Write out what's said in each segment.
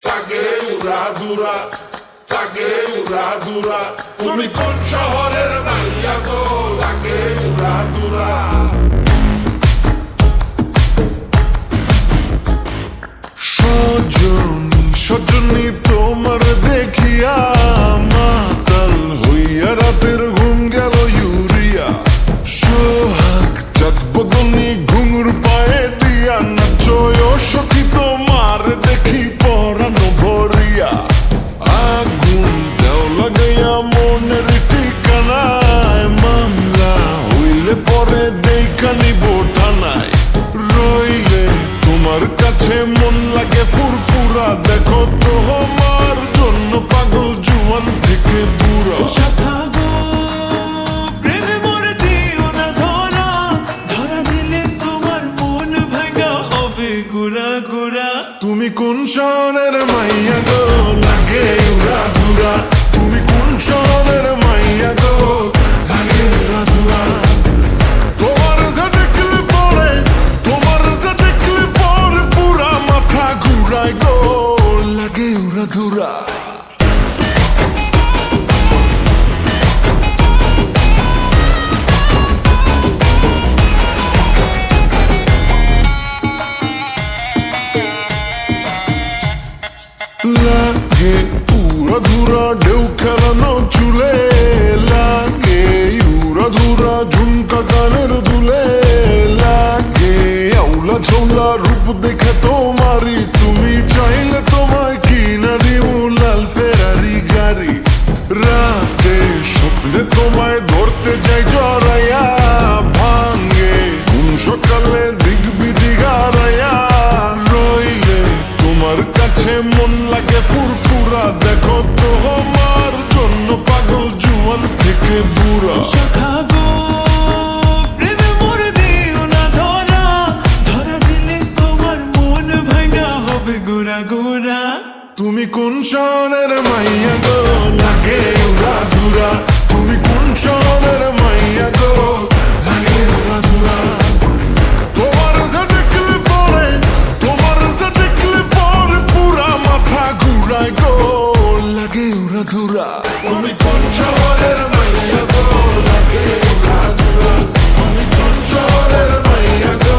তাকে উড়াধুরা, তাকে উড়াধুরা, তুমি কোন শহরের মাইয়া গো লাগে উড়াধুরা। সজনী সজনী তোমার দেখিয়া মাতাল হইয়া রাতের ঘুম গেল ইউরিয়া। সোহাগ চাঁদ বদনী ঘুঙুর পায়ে দিয়া নাচয় সখী তোমার দেখি পরানো ভরিয়া। আগুন দেও লাগাইয়া মনের ঠিকানায় মামলা হইলে পরে দেখা নিব থানায়। রইলে তোমার কাছে মন লাগে ফুরফুরা, দেখো তোমার জন্য পাগল জুয়ান থেকে বুড়া। তুমি কোন শহরের মাইয়া গো লাগে উড়াধুরা, তুমি কোন শহরের মাইয়া গো লাগে উড়াধুরা। তোমার যে দেখলে পরে, তোমার যে দেখলে পরে পুরা মাথা ঘুরায় গো লাগে উড়াধুরা। লাগে উড়াধুরা ঢেউ খেলানো চুলে, লাগে উড়াধুরা ঝুমকা গানের দুলে, লাগে আউলা ঝোলা রূপ দেখে তোমারি, তুমি চাইলে তোমায় কিনা দিও লাল ফেরারি গাড়ি। রাতে স্বপ্নে তোমায় ধরতে যাই জড়াইয়া, ভাঙে কোন সকালে দিক বিদিক হারাইয়া। রইলে তোমার কাছে মন লাগে ফুরফুরা, দেখো তোমার জন্য পাগল জুয়ান থেকে বুড়া। তুমি কোন শহরের মাইয়া গো লাগে উড়াধুরা, তুমি কোন শহরের মাইয়া গো লাগে উড়াধুরা। তোমার যে দেখলে পরে, তোমার যে দেখলে পরে পুরা মাথা ঘুরায় গো লাগে উড়াধুরা। তুমি কোন শহরের মাইয়া গো লাগে উড়াধুরা, তুমি কোন শহরের মাইয়া গো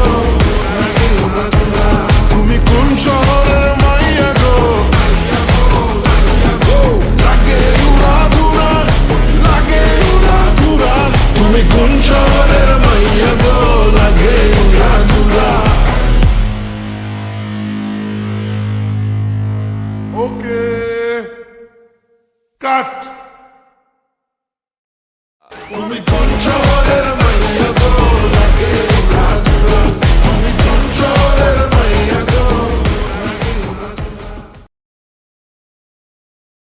লাগে উড়াধুরা। তুমি কোন শহরের মাইয়া গো লাগে উড়াধুরা, লাগে উড়াধুরা। তুমি কোন শহরের মাইয়া গো লাগে উড়াধুরা। ওকে কাট। তুমি